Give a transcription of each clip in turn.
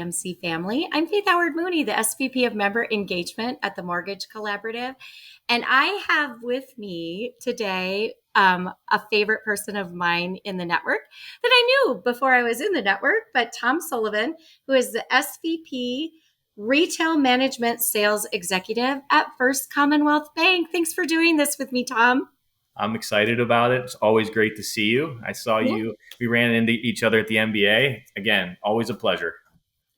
TMC family. I'm Faith Howard Mooney, the SVP of Member Engagement at the Mortgage Collaborative. And I have with me today a favorite person of mine in the network that I knew before I was in the network, but Tom Sullivan, who is the SVP Retail Management Sales Executive at First Commonwealth Bank. Thanks for doing this with me, Tom. I'm excited about it. It's always great to see you. I saw Yeah. you. We ran into each other at the MBA. Again, always a pleasure.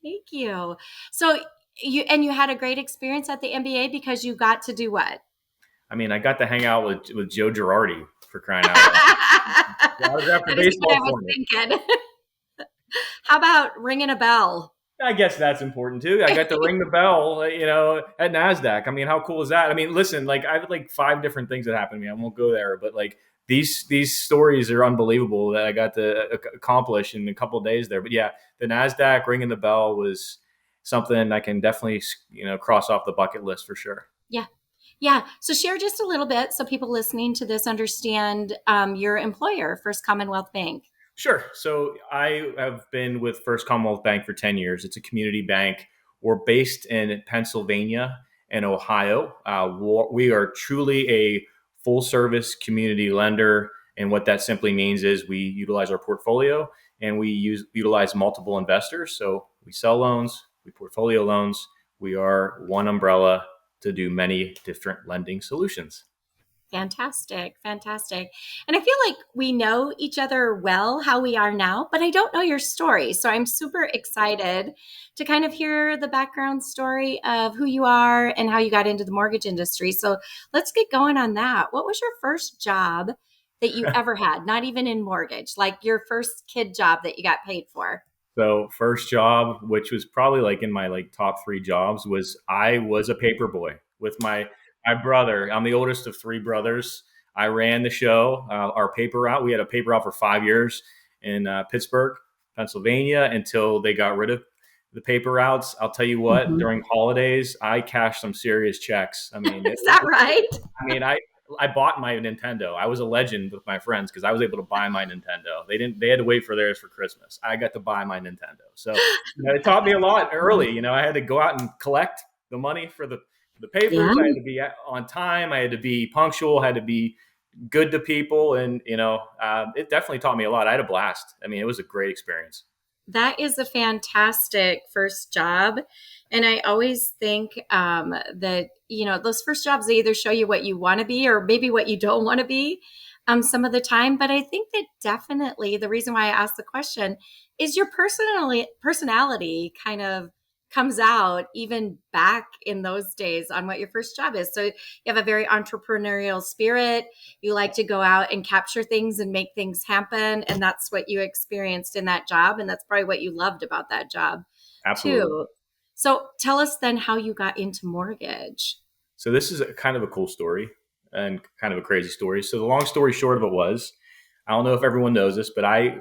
Thank you. So you had a great experience at the MBA because you got to do what? I mean, I got to hang out with Joe Girardi, for crying out loud. He autographed the That is what baseball I was for me. thinking. How about ringing a bell? I guess that's important too. I got to ring the bell, at NASDAQ. I mean, how cool is that? I mean, listen, like I have like 5 different things that happened to me. I won't go there, but like these stories are unbelievable that I got to accomplish in a couple of days there. But yeah, the NASDAQ ringing the bell was something I can definitely, cross off the bucket list for sure. Yeah. Yeah. So share just a little bit so people listening to this understand your employer, First Commonwealth Bank. Sure. So I have been with First Commonwealth Bank for 10 years. It's a community bank. We're based in Pennsylvania and Ohio. We are truly a full service community lender. And what that simply means is we utilize our portfolio and we utilize multiple investors. So we sell loans, we portfolio loans. We are one umbrella to do many different lending solutions. Fantastic. Fantastic. And I feel like we know each other well, how we are now, but I don't know your story. So I'm super excited to kind of hear the background story of who you are and how you got into the mortgage industry. So let's get going on that. What was your first job that you ever had? Not even in mortgage, like your first kid job that you got paid for? So first job, which was probably like in my top 3 jobs, was I was a paper boy with my brother. I'm the oldest of 3 brothers. I ran the show, our paper route. We had a paper route for 5 years in Pittsburgh, Pennsylvania, until they got rid of the paper routes. I'll tell you what, during holidays, I cashed some serious checks. I mean, Is that right? I mean, I bought my Nintendo. I was a legend with my friends because I was able to buy my Nintendo. They had to wait for theirs for Christmas. I got to buy my Nintendo. So it taught me a lot early. I had to go out and collect the money for the papers. Yeah. I had to be on time. I had to be punctual. I had to be good to people. And, it definitely taught me a lot. I had a blast. I mean, it was a great experience. That is a fantastic first job. And I always think that, those first jobs, they either show you what you want to be or maybe what you don't want to be some of the time. But I think that definitely the reason why I asked the question is your personality kind of comes out even back in those days on what your first job is. So you have a very entrepreneurial spirit. You like to go out and capture things and make things happen. And that's what you experienced in that job. And that's probably what you loved about that job Absolutely. too. So tell us then how you got into mortgage. So this is kind of a cool story and kind of a crazy story. So the long story short of it was, I don't know if everyone knows this, but I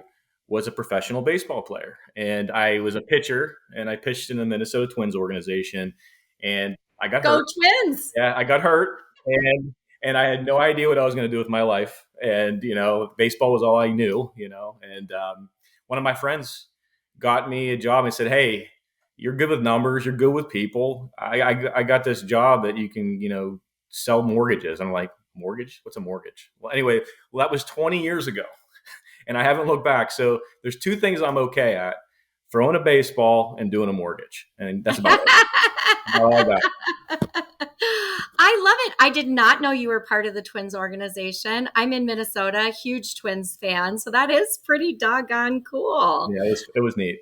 was a professional baseball player and I was a pitcher and I pitched in the Minnesota Twins organization and I got hurt. Go Twins. Yeah, I got hurt and I had no idea what I was going to do with my life. And, baseball was all I knew, and one of my friends got me a job and said, "Hey, you're good with numbers. You're good with people. I got this job that you can, sell mortgages." I'm like, "Mortgage? What's a mortgage?" Well, anyway, that was 20 years ago. And I haven't looked back. So there's 2 things I'm okay at: throwing a baseball and doing a mortgage. And that's about it. All I got. I love it. I did not know you were part of the Twins organization. I'm in Minnesota, huge Twins fan. So that is pretty doggone cool. Yeah, it was neat.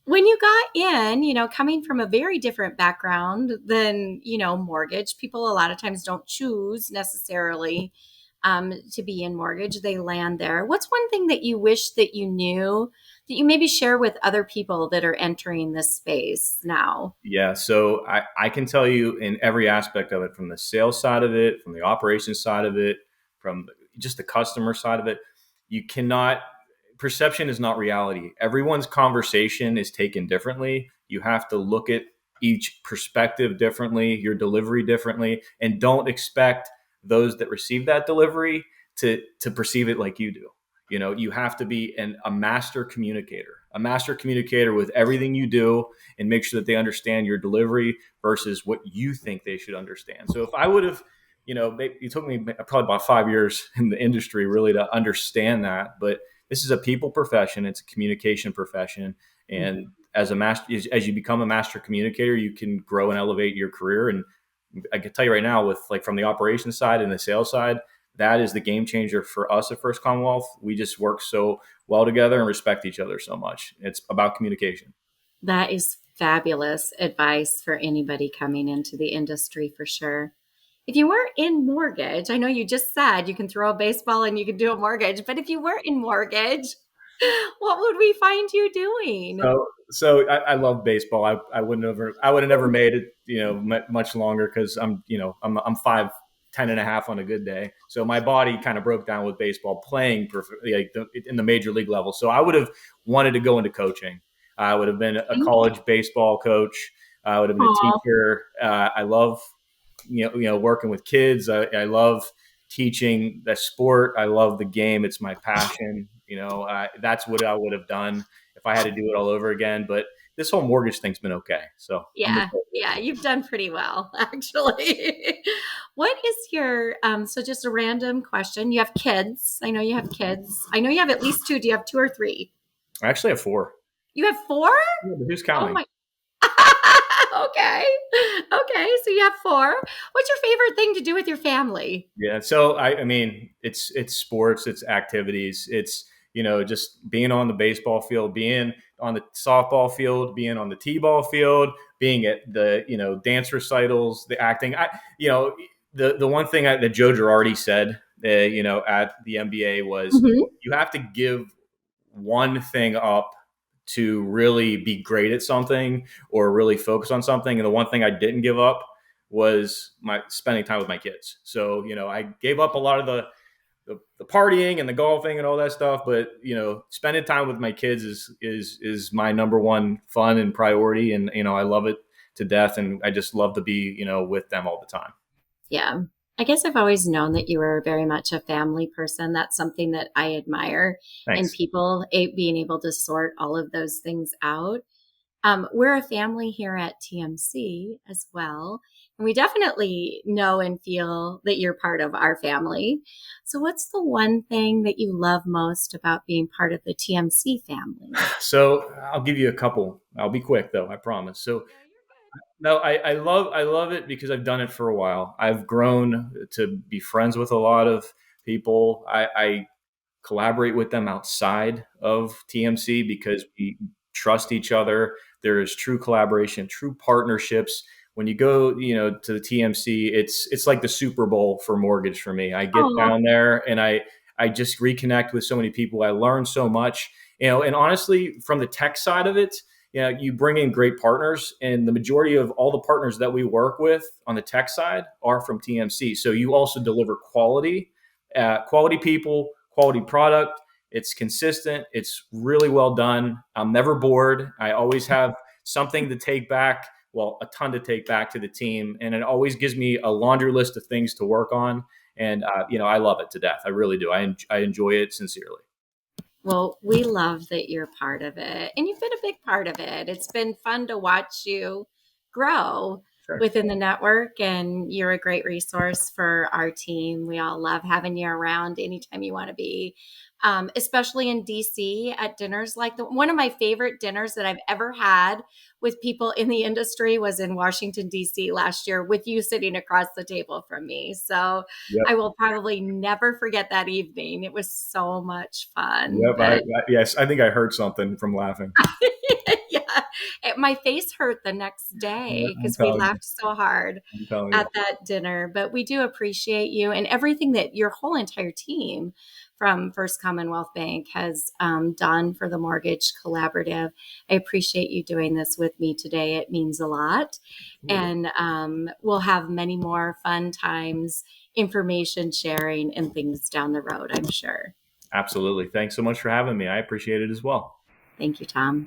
When you got in, coming from a very different background than, mortgage, people a lot of times don't choose necessarily to be in mortgage. They land there. What's one thing that you wish that you knew that you maybe share with other people that are entering this space now? Yeah. So I can tell you in every aspect of it, from the sales side of it, from the operations side of it, from just the customer side of it, perception is not reality. Everyone's conversation is taken differently. You have to look at each perspective differently, your delivery differently, and don't expect those that receive that delivery to perceive it like you do. You have to be a a master communicator with everything you do, and make sure that they understand your delivery versus what you think they should understand. So if I would have, it took me probably about 5 years in the industry really to understand that. But this is a people profession. It's a communication profession. And as a master, as you become a master communicator, you can grow and elevate your career. And I can tell you right now, with like from the operations side and the sales side, that is the game changer for us at First Commonwealth. We just work so well together and respect each other so much. It's about communication. That is fabulous advice for anybody coming into the industry for sure. If you were in mortgage, I know you just said you can throw a baseball and you can do a mortgage, but if you were in mortgage, what would we find you doing? So I love baseball. I would have never made it, much longer because I'm 5'10" and a half on a good day. So my body kind of broke down with baseball playing like in the major league level. So I would have wanted to go into coaching. I would have been a college baseball coach. I would have been a Aw, teacher. I love, working with kids. I love teaching the sport. I love the game. It's my passion. That's what I would have done if I had to do it all over again. But this whole mortgage thing's been okay. So I'm yeah, okay. yeah, you've done pretty well, actually. What is your, so just a random question. You have kids. I know you have kids. I know you have at least two. Do you have two or three? I actually have four. You have four? Yeah, but who's Oh counting? my. Okay. Okay. So you have four. What's your favorite thing to do with your family? Yeah. So I mean, it's sports, it's activities, it's just being on the baseball field, being on the softball field, being on the t-ball field, being at the dance recitals, the acting. The one thing that Joe Girardi said, at the NBA was Mhm. you have to give one thing up to really be great at something or really focus on something. And the one thing I didn't give up was my spending time with my kids. So, I gave up a lot of the partying and the golfing and all that stuff, but spending time with my kids is my number one fun and priority. And, I love it to death. And I just love to be, with them all the time. Yeah. I guess I've always known that you were very much a family person. That's something that I admire in Thanks. people, being able to sort all of those things out. We're a family here at TMC as well. And we definitely know and feel that you're part of our family. So, what's the one thing that you love most about being part of the TMC family? So I'll give you a couple. I'll be quick though, I promise. So No, you're good. no, I love it because I've done it for a while. I've grown to be friends with a lot of people. I collaborate with them outside of TMC because we trust each other. There is true collaboration, true partnerships. When you go, to the TMC, it's like the Super Bowl for mortgage for me. I get Oh, down there and I just reconnect with so many people. I learn so much, and honestly, from the tech side of it, you bring in great partners, and the majority of all the partners that we work with on the tech side are from TMC. So you also deliver quality people, quality product. It's consistent. It's really well done. I'm never bored. I always have something to take back. Well, a ton to take back to the team, and it always gives me a laundry list of things to work on. And I love it to death. I really do. I enjoy it sincerely. well, we love that you're part of it and you've been a big part of it. It's been fun to watch you grow Sure. within the network, and you're a great resource for our team. We all love having you around anytime you want to be, especially in DC at dinners. Like one of my favorite dinners that I've ever had with people in the industry was in Washington, DC last year with you sitting across the table from me. So Yep. I will probably never forget that evening. It was so much fun. Yep. But Yes, I think I heard something from laughing. yeah, my face hurt the next Yeah, day I'm because we telling you. laughed so hard I'm telling you. at that dinner. But we do appreciate you and everything that your whole entire team from First Commonwealth Bank has done for the Mortgage Collaborative. I appreciate you doing this with me today. It means a lot. Absolutely. And we'll have many more fun times, information sharing, and things down the road, I'm sure. Absolutely. Thanks so much for having me. I appreciate it as well. Thank you, Tom.